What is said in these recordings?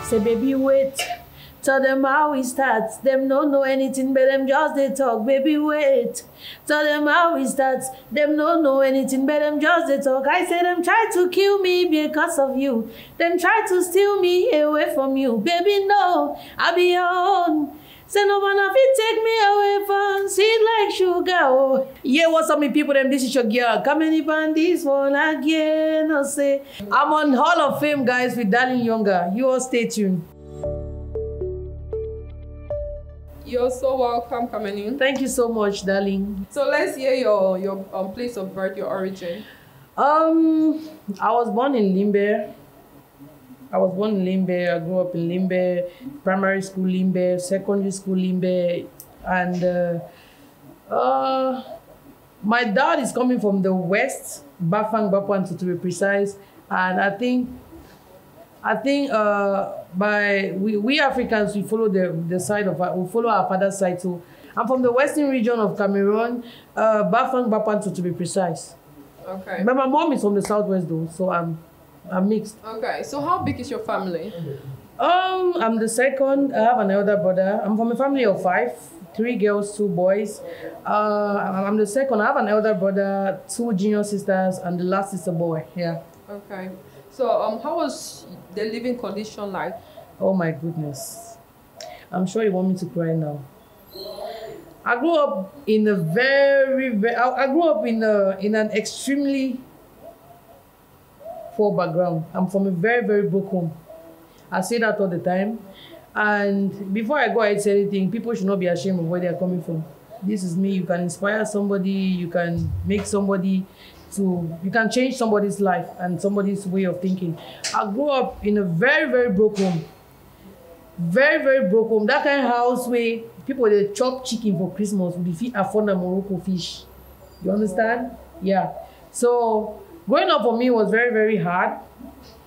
Say, baby, wait. Tell them how we start. Them don't know anything, but them just they talk. Baby, wait. Tell them how we start. Them don't know anything, but them just they talk. I say them try to kill me because of you. Them try to steal me away from you. Baby, no, I'll be your own. Say no man if it take me away from sweet like sugar. Oh. Yeah, what's up, me people? Them this is your girl Kameni on this one again. I say I'm on Hall of Fame, guys, with Lyonga. You all stay tuned. You're so welcome, Kameni. Thank you so much, darling. So let's hear your place of birth, your origin. I was born in Limbe. I grew up in Limbe, primary school Limbe, secondary school Limbe, and my dad is coming from the west, Bafang Bapuan to be precise, and I think we Africans, we follow the side of we follow our father's side too. I'm from the western region of Cameroon, Bafang Bapuan to be precise. Okay. But my mom is from the southwest though, so I'm mixed. Okay, so how big is your family? I'm the second. I have an elder brother. I'm from a family of 5, 3 girls, 2 boys. I'm the second. I have an elder brother, 2 junior sisters, and the last is a boy. Yeah. Okay. So how was the living condition like? Oh my goodness. I'm sure you want me to cry now. I grew up in a I grew up in an extremely poor background. I'm from a very, very broke home. I say that all the time. And before I go ahead and say anything, people should not be ashamed of where they are coming from. This is me. You can inspire somebody. You can make somebody you can change somebody's life and somebody's way of thinking. I grew up in a very, very broke home. Very, very broke home. That kind of house where people, they chop chicken for Christmas. We afford a Morocco fish. You understand? Yeah. So growing up for me was very, very hard.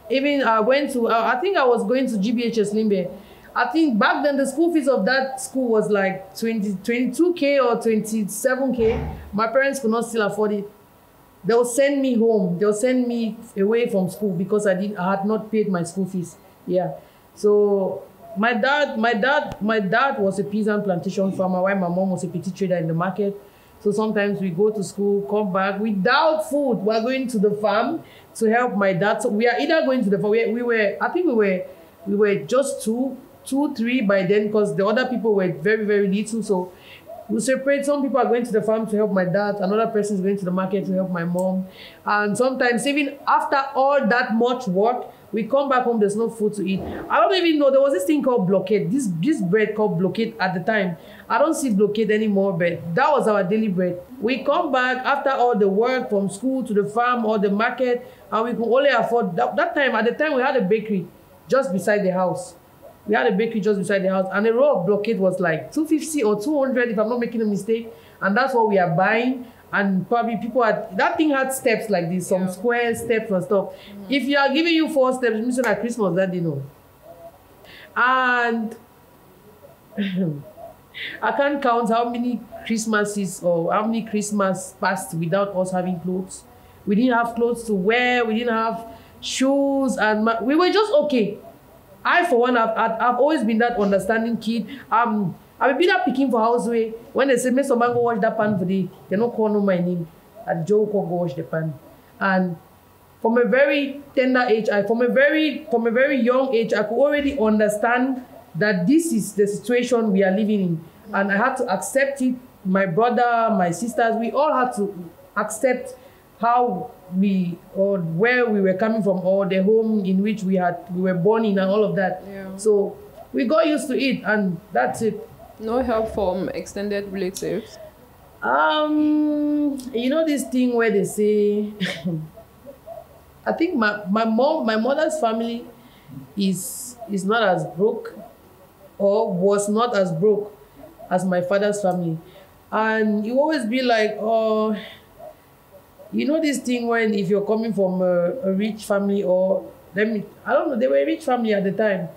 Even I went to, I think I was going to GBHS Limbe. I think back then the school fees of that school was like 22K or 27K. My parents could not still afford it. They'll send me home. They'll send me away from school because I had not paid my school fees. Yeah. So my dad was a peasant plantation farmer while my mom was a petty trader in the market. So sometimes we go to school, come back without food. We're going to the farm to help my dad. So we are either going to the farm. I think we were just two, 3 by then because the other people were very, very little. So we separate. Some people are going to the farm to help my dad. Another person is going to the market to help my mom. And sometimes even after all that much work, we come back home, there's no food to eat. I don't even know, there was this thing called blockade. This bread called blockade at the time. I don't see blockade anymore, but that was our daily bread. We come back after all the work from school to the farm or the market, and we could only afford, that time, at the time we had a bakery just beside the house. We had a bakery just beside the house, and the roll of blockade was like 250 or 200, if I'm not making a mistake. And that's what we are buying. And probably people that thing had steps like this, some square steps and stuff. If you are giving you 4 steps, it means at Christmas that they know. And I can't count how many Christmases or how many Christmas passed without us having clothes. We didn't have clothes to wear. We didn't have shoes, and we were just okay. I, for one, I've always been that understanding kid. I will be that picking for house way. When they say, "Mr. Man, go wash that pan for the," they don't call no my name. And Joe go wash the pan. And from a very tender age, from a very young age, I could already understand that this is the situation we are living in. And I had to accept it. My brother, my sisters, we all had to accept how or where we were coming from, or the home in which we were born in, and all of that. Yeah. So we got used to it, and that's it. No help from extended relatives? You know this thing where they say, I think my mother's family is not as broke, or was not as broke as my father's family. And you always be like, oh, you know this thing when if you're coming from a rich family, or I don't know, they were a rich family at the time.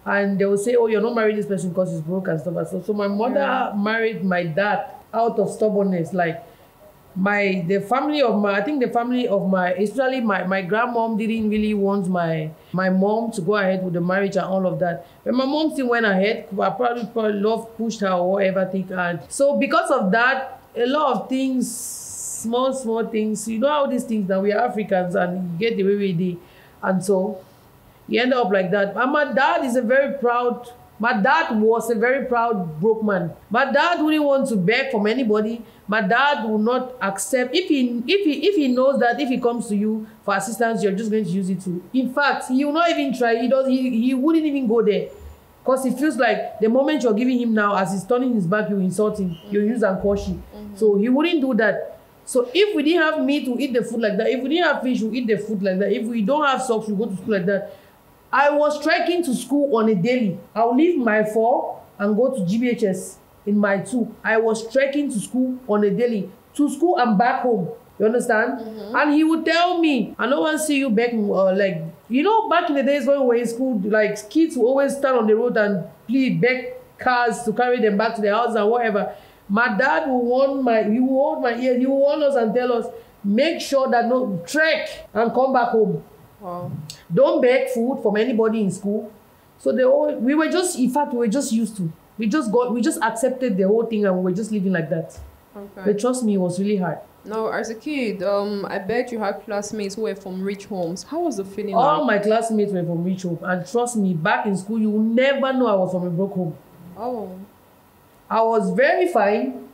And they will say, oh, you're not marrying this person because he's broke and stuff. So my mother married my dad out of stubbornness. Like, the family of my, I think the family of my, especially my grandmom didn't really want my mom to go ahead with the marriage and all of that. But my mom still went ahead. I probably love pushed her or whatever thing. And so because of that, a lot of things, small things, you know how these things that we are Africans and you get the way we did. And so you end up like that. And my dad was a very proud broke man. My dad wouldn't want to beg from anybody. My dad will not accept if he knows that if he comes to you for assistance, you're just going to use it to. In fact, he will not even try. He wouldn't even go there. Because he feels like the moment you're giving him now, as he's turning his back, you insult him. You use and caution. So he wouldn't do that. So if we didn't have meat, we eat the food like that. If we didn't have fish, we eat the food like that. If we don't have socks, we go to school like that. I was trekking to school on a daily. I'll leave my 4 and go to GBHS in my 2. I was trekking to school on a daily. To school and back home. You understand? And he would tell me, I don't want to see you back, like, you know, back in the days when we were in school, like, kids would always stand on the road and please beg cars to carry them back to their house and whatever. My dad will hold my ear, he will warn us and tell us, make sure that no, trek and come back home. Wow. Don't beg food from anybody in school. So we were just used to. We just accepted the whole thing and we were just living like that. Okay. But trust me, it was really hard. Now, as a kid, I bet you had classmates who were from rich homes. How was the feeling? All my classmates were from rich homes. And trust me, back in school, you will never know I was from a broke home. Oh. I was very fine.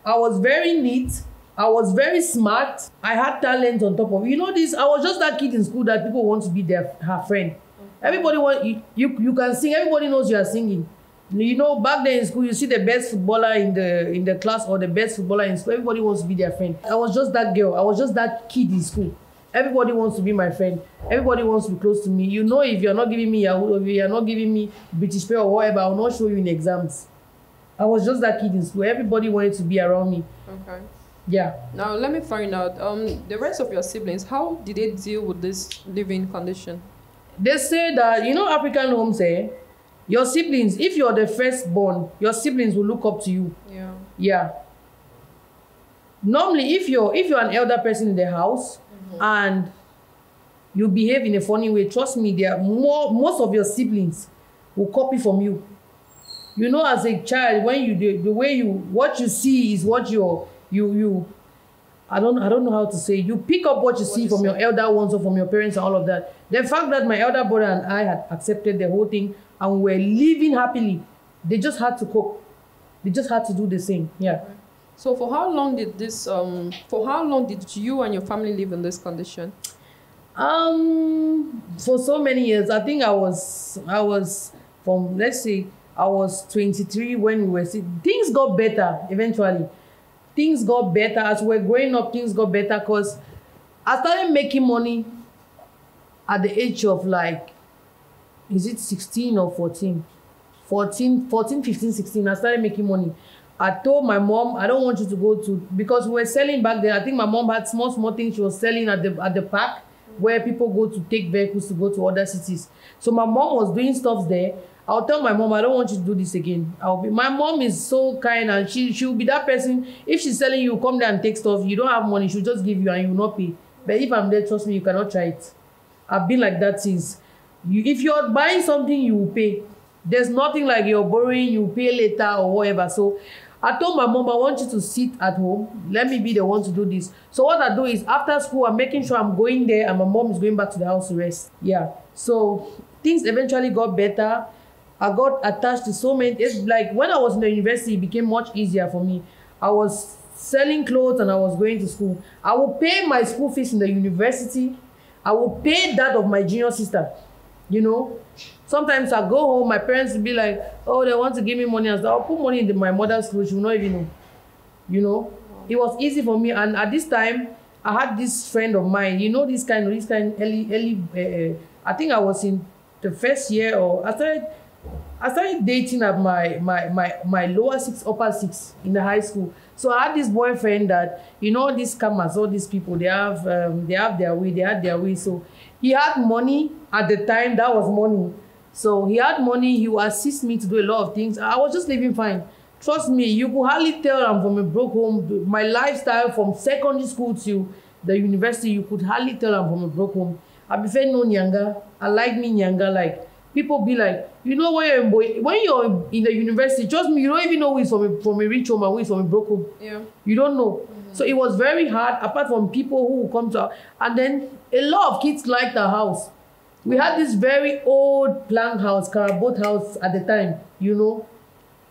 I was very neat. I was very smart. I had talent on top of it. You know this, I was just that kid in school that people want to be her friend. Everybody you can sing, everybody knows you are singing. You know, back then in school, you see the best footballer in the class or the best footballer in school, everybody wants to be their friend. I was just that girl. I was just that kid in school. Everybody wants to be my friend. Everybody wants to be close to me. You know, if you're not giving me Yahoo, or if you're not giving me British Pay or whatever, I will not show you in exams. I was just that kid in school. Everybody wanted to be around me. Okay. Yeah. Now, let me find out, the rest of your siblings, how did they deal with this living condition? They say that, you know, African homes, your siblings, if you're the firstborn, your siblings will look up to you. Yeah. Yeah. Normally, if you're an elder person in the house and you behave in a funny way, trust me, most of your siblings will copy from you. You know, as a child, when you do the way what you see is what I don't know how to say. You pick up what you see from your elder ones or from your parents and all of that. The fact that my elder brother and I had accepted the whole thing and we were living happily, they just had to cope. They just had to do the same. Yeah. So for how long did you and your family live in this condition? For so many years. I think I was from, let's say, I was 23 when we were seeing. Things got better eventually. Things got better as we were growing up. Things got better because I started making money at the age of, like, is it 16 or 14? 14, 15, 16. I started making money. I told my mom, I don't want you to go to, because we were selling back then. I think my mom had small things she was selling at the park where people go to take vehicles to go to other cities. So my mom was doing stuff there. I'll tell my mom, I don't want you to do this again. My mom is so kind and she'll be that person. If she's selling you, come there and take stuff. You don't have money, she'll just give you and you will not pay. But if I'm there, trust me, you cannot try it. I've been like that since. If you're buying something, you will pay. There's nothing like you're borrowing, you pay later or whatever. So I told my mom, I want you to sit at home. Let me be the one to do this. So what I do is after school, I'm making sure I'm going there and my mom is going back to the house to rest. Yeah. So things eventually got better. I got attached to so many. It's like when I was in the university, it became much easier for me. I was selling clothes and I was going to school. I will pay my school fees in the university. I will pay that of my junior sister. You know, sometimes I go home, my parents will be like, oh, they want to give me money. And so I'll put money in my mother's clothes. She will not even know. You know, it was easy for me. And at this time, I had this friend of mine. You know, this kind early. I think I was in the first year, or I started dating at my lower 6, upper 6 in the high school. So I had this boyfriend that, you know, these scammers, all these people, they have their way, they had their way. So he had money at the time, that was money. So he had money, he would assist me to do a lot of things. I was just living fine. trust me, you could hardly tell I'm from a broke home. My lifestyle from secondary school to the university, you could hardly tell I'm from a broke home. I prefer no Nyanga. I like me Nyanga. Like, people be like, you know, when you're in the university, trust me, you don't even know who is from a rich home and who is from a broke home. Yeah. You don't know. So it was very hard, apart from people who would come to, and then a lot of kids liked our house. We had this very old plank house, Carabot house at the time, you know.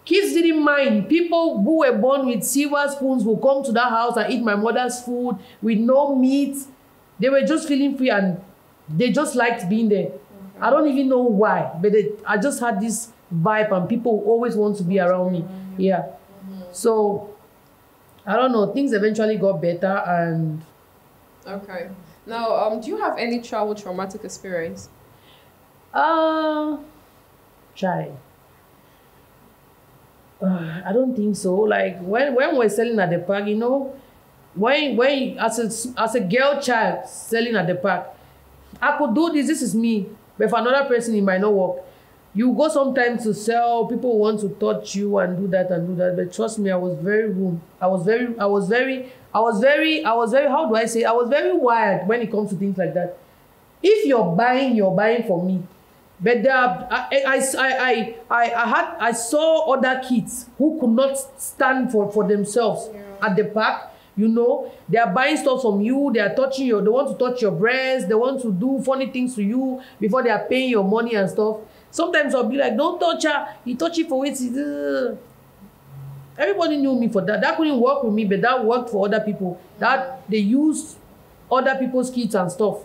Kids didn't mind. People who were born with silver spoons would come to that house and eat my mother's food with no meat. They were just feeling free and they just liked being there. I don't even know why, but I just had this vibe and people always want to be around me. Yeah. So, I don't know. Things eventually got better and... Okay. Now, do you have any childhood traumatic experience? Child. I don't think so. Like, when we're selling at the park, you know, when as a girl child selling at the park, I could do this is me. But for another person, it might not work. You go sometimes to sell, people want to touch you and do that and do that. But trust me, I was very rude. I was very, how do I say? I was very wired when it comes to things like that. If you're buying for me. But there are, I saw other kids who could not stand for themselves at the park. You know, they are buying stuff from you. They are touching you. They want to touch your breast. They want to do funny things to you before they are paying your money and stuff. Sometimes I'll be like, don't touch her. You touch it for it. Everybody knew me for that. That couldn't work with me, but that worked for other people. That they used other people's kids and stuff.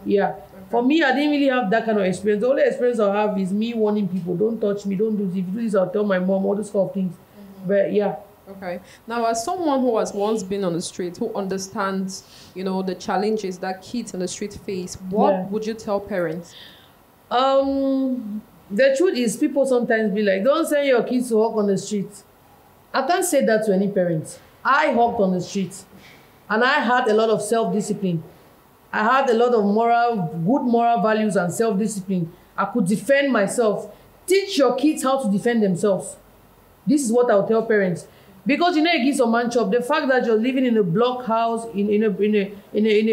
Yeah. Okay. For me, I didn't really have that kind of experience. The only experience I have is me warning people, don't touch me, don't do this. If you do this, I'll tell my mom, all those sort of things. But yeah. Okay. Now, as someone who has once been on the street, who understands, you know, the challenges that kids on the street face, what would you tell parents? The truth is, people sometimes be like, don't send your kids to walk on the street. I can't say that to any parent. I walked on the street, and I had a lot of self-discipline. I had a lot of good moral values and self-discipline. I could defend myself. Teach your kids how to defend themselves. This is what I'll tell parents. Because you know, it gives a man chop. The fact that you're living in a block house, in a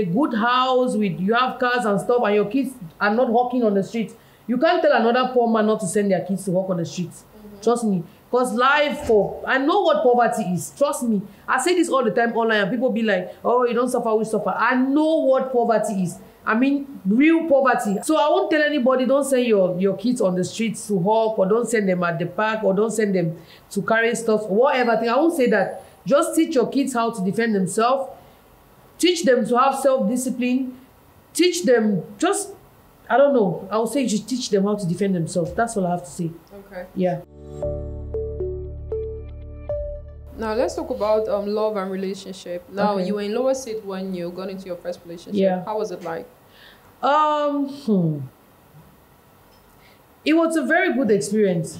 good house with you have cars and stuff, and your kids are not walking on the streets, you can't tell another poor man not to send their kids to walk on the streets. Trust me. Because I know what poverty is. Trust me. I say this all the time online, and people be like, "Oh, you don't suffer, we suffer." I know what poverty is. I mean, real poverty. So I won't tell anybody, don't send your kids on the streets to hawk, or don't send them at the park, or don't send them to carry stuff, or whatever thing. I won't say that. Just teach your kids how to defend themselves. Teach them to have self-discipline. Teach them I don't know. I would say you should teach them how to defend themselves. That's all I have to say. Okay. Yeah. Now let's talk about love and relationship. Now you were in Lower State when you got into your first relationship. Yeah. How was it like? It was a very good experience.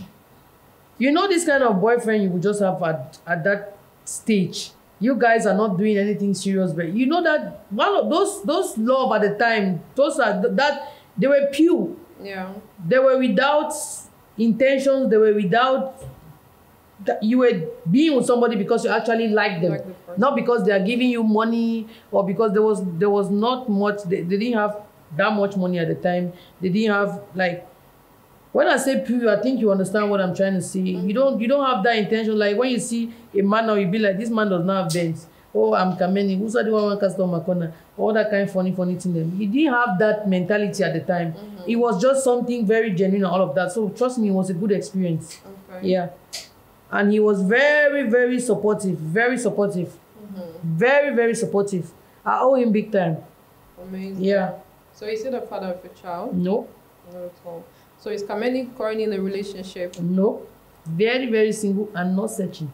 You know, this kind of boyfriend you would just have at that stage. You guys are not doing anything serious, but you know that one of those love at the time, that they were pure. Yeah. They were without intentions. They were without. You were being with somebody because you actually like them, not because they are giving you money, or because there was not much. They didn't have that much money at the time. They didn't have, like, when I say pure, I think you understand what I'm trying to say. You don't have that intention. Like when you see a man now, you be like, this man does not have Benz. Oh, I'm Kameni. Who's the one customer corner? All that kind of funny thing. Them. He didn't have that mentality at the time. It was just something very genuine and all of that. So trust me, it was a good experience. Okay. Yeah. And he was very, very supportive. Very supportive. Very, very supportive. I owe him big time. Amazing. Yeah. So is he the father of your child? No. Not at all. So is Kameni currently in a relationship? No. Very, very single and not searching.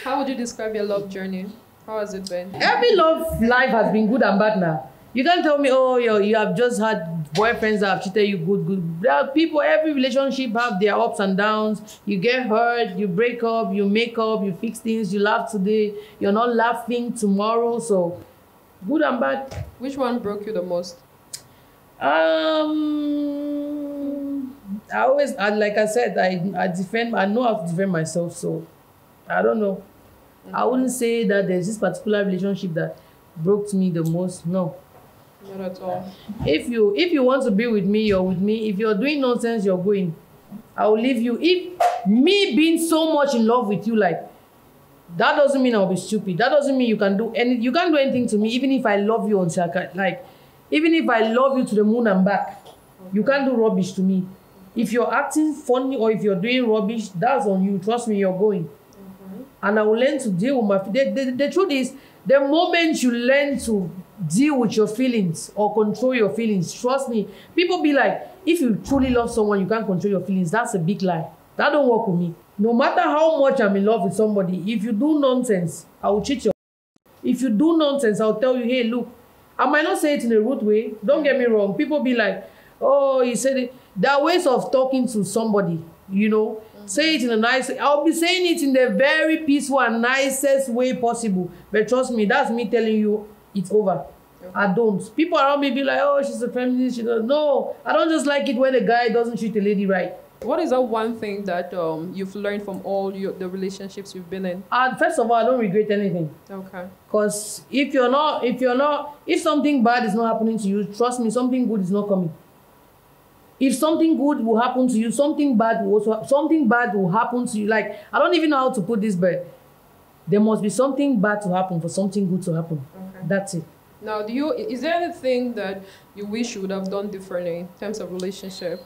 How would you describe your love journey? How has it been? Every love life has been good and bad now. You can't tell me, oh, you have just had boyfriends that have treated you good. There are people, every relationship have their ups and downs. You get hurt, you break up, you make up, you fix things, you laugh today, you're not laughing tomorrow. So, good and bad. Which one broke you the most? Like I said, I know how to defend myself. So, I don't know. I wouldn't say that there's this particular relationship that broke me the most. No. Not at all. If you want to be with me, you're with me. If you're doing nonsense, you're going. I will leave you. If me being so much in love with you, like, that doesn't mean I'll be stupid. That doesn't mean you can't do anything to me, even if I love you until even if I love you to the moon and back. You can't do rubbish to me. If you're acting funny or if you're doing rubbish, that's on you. Trust me, you're going. And I will learn to deal with my the truth is, the moment you learn to deal with your feelings or control your feelings, trust me, people be like, if you truly love someone, you can't control your feelings. That's a big lie. That don't work with me. No matter how much I'm in love with somebody, if you do nonsense, I will cheat you. If you do nonsense, I'll tell you, hey, look, I might not say it in a rude way. Don't get me wrong. People be like, oh, you said it. There are ways of talking to somebody, you know. Say it in a nice way. I'll be saying it in the very peaceful and nicest way possible. But trust me, that's me telling you it's over. I don't. People around me be like, oh, she's a feminist. She doesn't. No, I don't just like it when a guy doesn't treat a lady right. What is that one thing that you've learned from all the relationships you've been in? First of all, I don't regret anything. Okay. Because if something bad is not happening to you, trust me, something good is not coming. If something good will happen to you, something bad will happen to you. Like, I don't even know how to put this, but there must be something bad to happen for something good to happen. Okay. That's it. Now, is there anything that you wish you would have done differently in terms of relationship?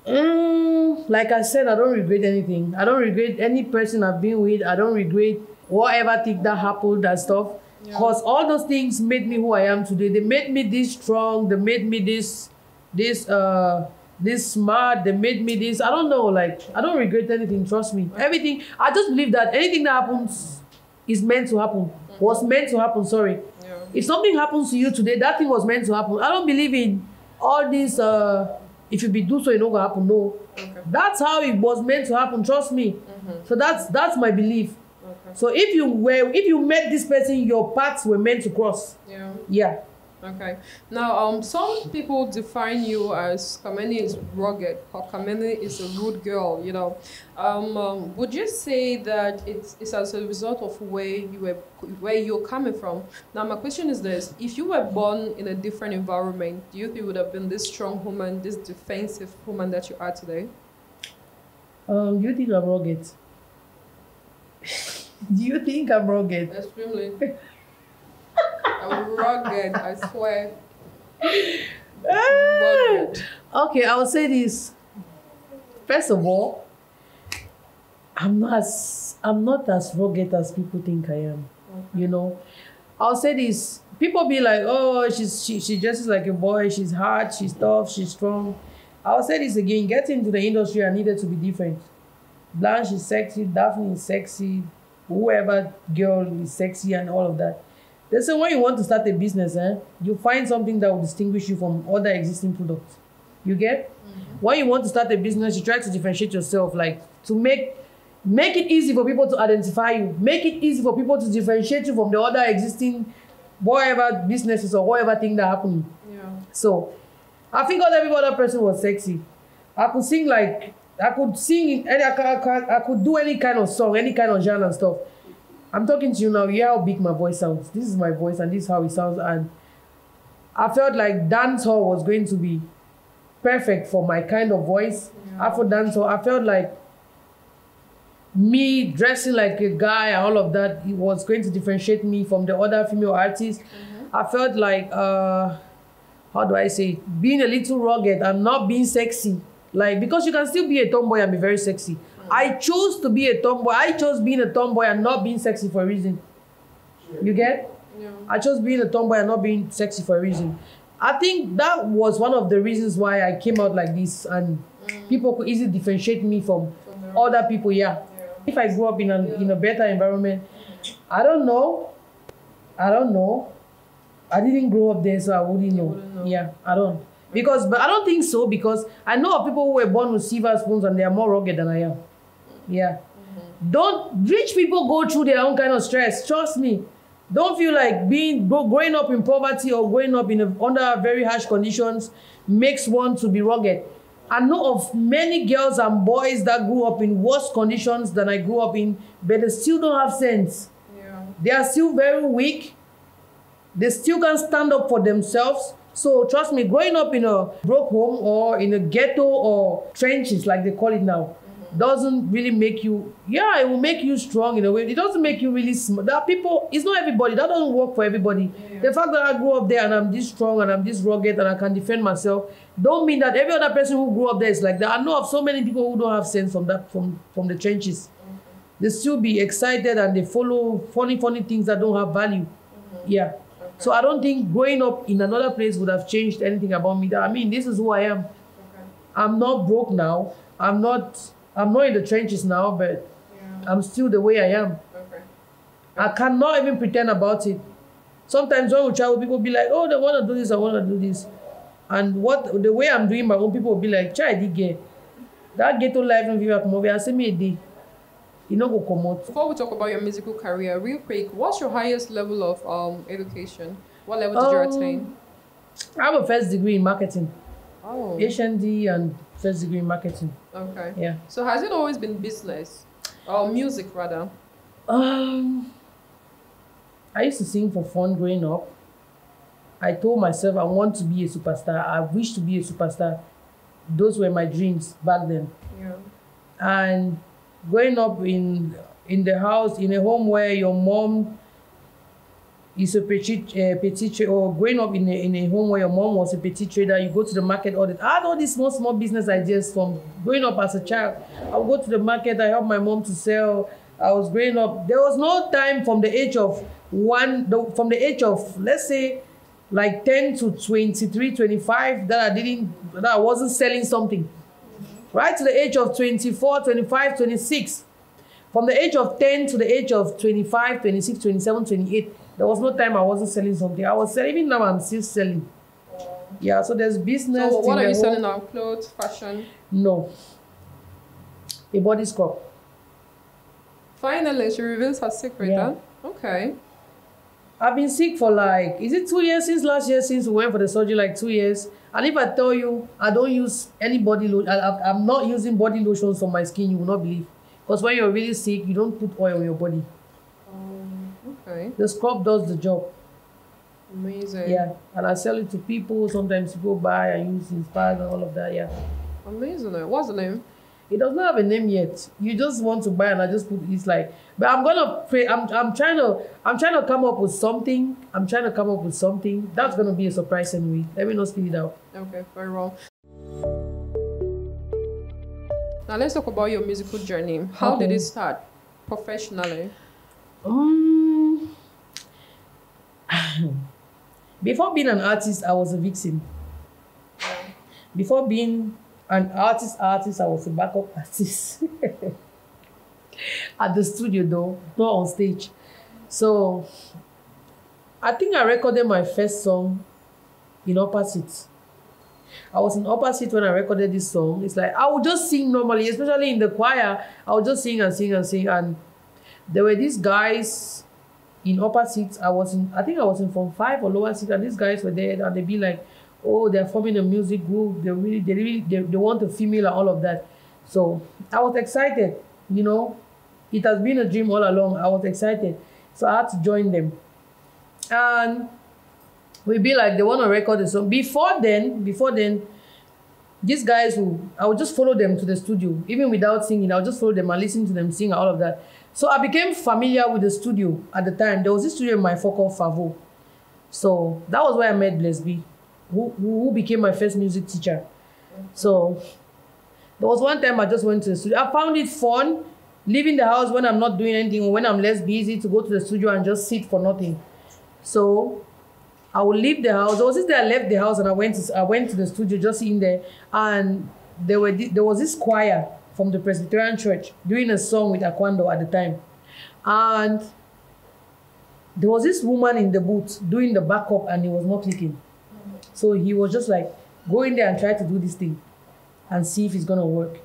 Like I said, I don't regret anything. I don't regret any person I've been with. I don't regret whatever thing that happened, that stuff. Because all those things made me who I am today. They made me this strong. They made me this smart. They made me this. I don't know. Like, I don't regret anything. Trust me. Everything. I just believe that anything that happens is meant to happen. Was meant to happen. Sorry. Yeah. If something happens to you today, that thing was meant to happen. I don't believe in all this. If you be do so, it's not gonna happen. No. Okay. That's how it was meant to happen. Trust me. So that's my belief. Okay. So if you met this person, your paths were meant to cross. Yeah. Yeah. Okay. Now, some people define you as Kameni is rugged or Kameni is a rude girl. You know, would you say that it's as a result of where you're coming from? Now, my question is this: if you were born in a different environment, do you think you would have been this strong woman, this defensive woman that you are today? Do you think I'm rugged? Do you think I'm rugged? Extremely. I'm rugged, I swear. Rugged. Okay, I will say this. First of all, I'm not as rugged as people think I am. Okay. You know, I'll say this. People be like, oh, she dresses like a boy. She's hard. She's tough. She's strong. I'll say this again. Getting into the industry, I needed to be different. Blanche is sexy. Daphne is sexy. Whoever girl is sexy and all of that. They say when you want to start a business, you find something that will distinguish you from other existing products. You get? When you want to start a business, you try to differentiate yourself, like to make it easy for people to identify you. Make it easy for people to differentiate you from the other existing whatever businesses or whatever thing that happened. Yeah. So I think every other person was sexy. I could sing I could do any kind of song, any kind of genre and stuff. I'm talking to you now, you hear how big my voice sounds. This is my voice and this is how it sounds. And I felt like dancehall was going to be perfect for my kind of voice. Yeah. After dancehall, I felt like me dressing like a guy and all of that, it was going to differentiate me from the other female artists. I felt like, how do I say it? Being a little rugged and not being sexy. Like, because you can still be a tomboy and be very sexy. I chose to be a tomboy. I chose being a tomboy and not being sexy for a reason. You get? Yeah. I chose being a tomboy and not being sexy for a reason. I think that was one of the reasons why I came out like this, and people could easily differentiate me from other people. Yeah. If I grew up in a better environment, I don't know. I didn't grow up there, so I wouldn't know. Yeah, I don't. But I don't think so, because I know of people who were born with silver spoons and they are more rugged than I am. Yeah. Rich people go through their own kind of stress. Trust me. Don't feel like growing up in poverty or growing up under very harsh conditions makes one to be rugged. I know of many girls and boys that grew up in worse conditions than I grew up in, but they still don't have sense. Yeah. They are still very weak. They still can't stand up for themselves. So trust me, growing up in a broke home or in a ghetto or trenches, like they call it now, doesn't really make you, yeah, it will make you strong in a way. It doesn't make you really smart. There are people, it's not everybody. That doesn't work for everybody. Yeah. The fact that I grew up there and I'm this strong and I'm this rugged and I can defend myself, don't mean that every other person who grew up there is like that. I know of so many people who don't have sense from that, from the trenches. They still be excited and they follow funny things that don't have value. Yeah. So I don't think growing up in another place would have changed anything about me. I mean, this is who I am. I'm not broke now. I'm not in the trenches now, but I'm still the way I am. I cannot even pretend about it. Sometimes when we travel, people be like, oh, they want to do this, I want to do this. And the way I'm doing my own, people will be like, Chai, that ghetto life in Viva Kumovi, I say me a day. You know, go come out. Before we talk about your musical career, real quick, what's your highest level of education? What level did you attain? I have a first degree in marketing. Oh. HND and first degree in marketing. Okay. Yeah. So has it always been business? Or music, rather? I used to sing for fun growing up. I told myself I want to be a superstar. I wish to be a superstar. Those were my dreams back then. Yeah. And growing up in the house, in a home where your mom is a petit trader, or growing up in a home where your mom was a petit trader, you go to the market all the time. I had all these small business ideas from growing up as a child. I would go to the market, I helped my mom to sell. I was growing up. There was no time from the age of let's say like 10 to 23, 25 that I wasn't selling something. Right to the age of 24, 25, 26. From the age of 10 to the age of 25, 26, 27, 28, there was no time I wasn't selling something. I was selling, even now I'm still selling. Yeah, so there's business. So what are you selling now? Clothes, fashion? No. A body scrub. Finally, she reveals her secret, yeah. Huh? Okay. I've been sick for like, is it 2 years since last year, since we went for the surgery, like 2 years? And if I tell you, I don't use any body lotion, I'm not using body lotions on my skin, you will not believe. Because when you're really sick, you don't put oil on your body. Okay. The scrub does the job. Amazing. Yeah. And I sell it to people. Sometimes people buy and use Inspired and all of that, yeah. Amazing. What's the name? It does not have a name yet. You just want to buy and I just put it's like, but I'm gonna pray. I'm trying to come up with something. That's gonna be a surprise anyway. Let me not spit it out. Okay, very well. Now let's talk about your musical journey. How did it start professionally? Before being an artist, I was a vixen. Before being an artist, I was a backup artist. At the studio though, not on stage. So, I think I recorded my first song in Opposite. I was in Opposite when I recorded this song. It's like, I would just sing normally, especially in the choir. I would just sing and sing and sing. And there were these guys in Opposite. I think I was in Form 5 or Lower 6, and these guys were there and they'd be like, oh, they're forming a music group. They want a female and all of that. So I was excited, you know. It has been a dream all along. I was excited. So I had to join them. And we'd be like, they want to record a song. Before then, these guys I would just follow them to the studio. Even without singing, I would just follow them and listen to them sing and all of that. So I became familiar with the studio at the time. There was this studio in my phone called Favo. So that was where I met Bless B, who became my first music teacher. So there was one time I just went to the studio. I found it fun, leaving the house when I'm not doing anything or when I'm less busy, to go to the studio and just sit for nothing. So I would leave the house. There was this day I left the house and I went to the studio, just in there, and there was this choir from the Presbyterian Church doing a song with Akwando at the time. And there was this woman in the booth doing the backup and it was not clicking. So he was just like, go in there and try to do this thing and see if it's going to work.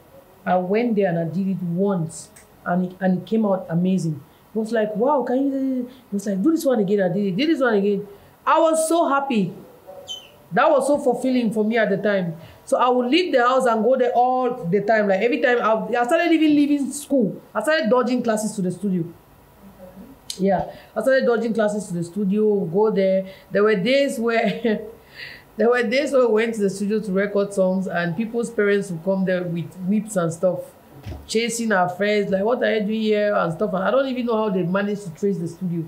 I went there and I did it once and it came out amazing. It was like, wow, can you do it? It was like, do this one again. I did this one again. I was so happy. That was so fulfilling for me at the time. So I would leave the house and go there all the time. Like every time I started even leaving school. I started dodging classes to the studio. Yeah, I started dodging classes to the studio, go there. There were days where we went to the studio to record songs and people's parents would come there with whips and stuff, chasing our friends, like, what are you doing here and stuff. And I don't even know how they managed to trace the studio.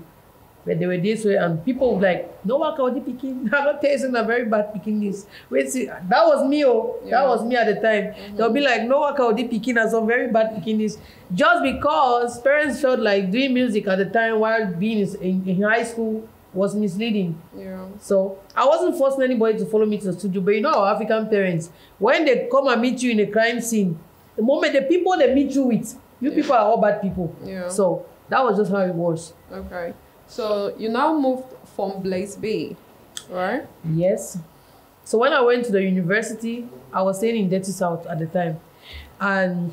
But there were days where, and people would like, no one can picking. I'm not tasting a very bad picking this. Wait, see, that was me, that was me at the time. They'll be like, no one can picking and some very bad picking this. Just because parents felt like doing music at the time while being in high school was misleading. Yeah. So I wasn't forcing anybody to follow me to the studio. But you know our African parents, when they come and meet you in a crime scene, the moment the people they meet you with, you people are all bad people. Yeah. So that was just how it was. Okay. So you now moved from Blaze B, right? Yes. So when I went to the university, I was staying in Dirty South at the time. And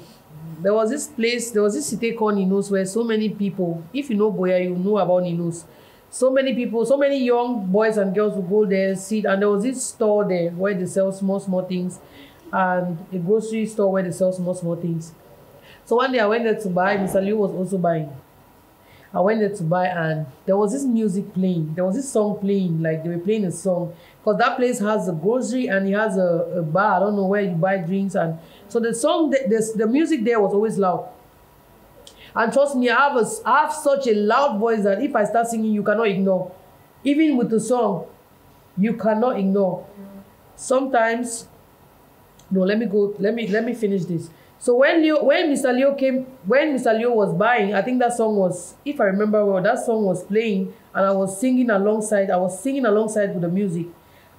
there was this place, there was this city called Ninos where so many people, if you know Boya, you know about Ninos. So many people, so many young boys and girls would go there, sit, and there was this store there where they sell small things, and a grocery store where they sell small things. So one day I went there to buy, Mr. Liu was also buying. I went there to buy and there was this music playing. There was this song playing, like they were playing a song. Because that place has a grocery and it has a bar, I don't know, where you buy drinks. And so the song, the music there was always loud. And trust me, I have such a loud voice that if I start singing, you cannot ignore. Even with the song, you cannot ignore. Sometimes, no, let me finish this. So when Mr. Leo was buying, I think that song was, if I remember well, that song was playing and I was singing alongside with the music.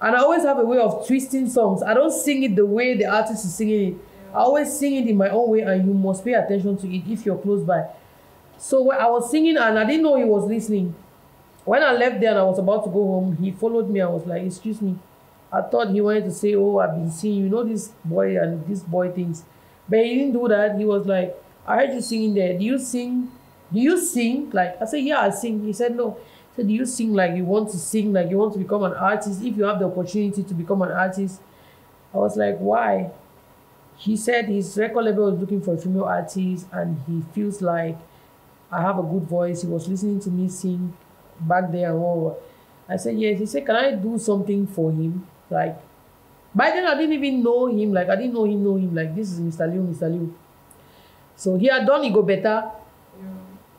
And I always have a way of twisting songs. I don't sing it the way the artist is singing it. I always sing it in my own way and you must pay attention to it if you're close by. So when I was singing and I didn't know he was listening. When I left there and I was about to go home, he followed me and was like, excuse me. I thought he wanted to say, oh, I've been seeing, you know, this boy and this boy things. But he didn't do that. He was like, I heard you singing there. Do you sing? Do you sing? Like, I said, yeah, I sing. He said, no. I said, do you sing like you want to sing, like you want to become an artist? If you have the opportunity to become an artist. I was like, why? He said his record label was looking for a female artist and he feels like I have a good voice. He was listening to me sing back there and all. I said, yes. He said, can I do something for him? Like, by then I didn't even know him. Like, I didn't know him. Like, this is Mr. Liu. So he had done It Go Better. Yeah.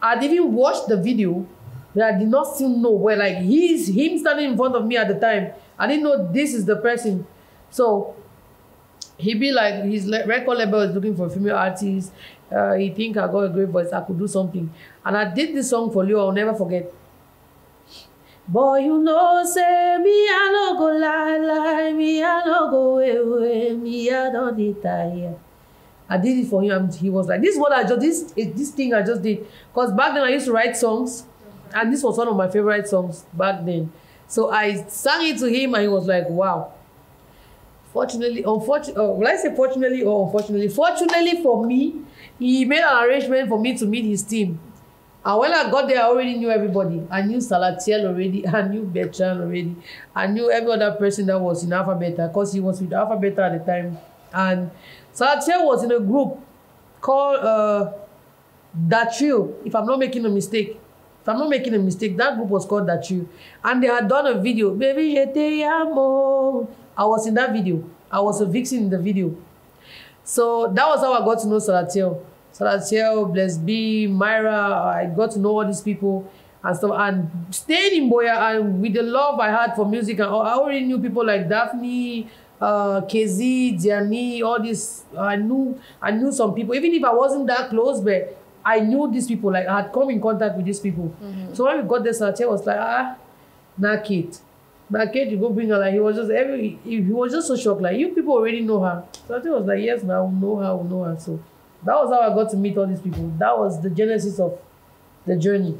I'd even watched the video, but I did not still know where, like, him standing in front of me at the time. I didn't know this is the person. So he'd be like, his record label is looking for a female artist. He think I got a great voice. I could do something. And I did this song for Leo. I'll never forget. Boy, you know, say me, I no go lie, me, I no go away, me, I don't retire. I did it for him, and he was like, this is what I just, this thing I just did. Because back then I used to write songs, and this was one of my favorite songs back then. So I sang it to him, and he was like, wow. Fortunately, will I say fortunately or unfortunately? Fortunately for me, he made an arrangement for me to meet his team. And when I got there, I already knew everybody. I knew Salatiel already. I knew Bertrand already. I knew every other person that was in Alpha Beta because he was with Alpha Beta at the time. And Salatiel was in a group called That Trio, if I'm not making a mistake. That group was called That Trio. And they had done a video. Baby, je te amo. I was in that video. I was a vixen in the video. So that was how I got to know Salatiel. Salatiel, Blessed B, Myra, I got to know all these people and stuff. And staying in Boya and with the love I had for music, and I already knew people like Daphne, KZ, Diani, all this. I knew some people, even if I wasn't that close, but I knew these people. Like I had come in contact with these people. So when we got there, Salatiel was like, nah, Kate, you go bring her. Like he was just so shocked. Like, you people already know her. Salatiel was like, yes, now we know her. So that was how I got to meet all these people. That was the genesis of the journey.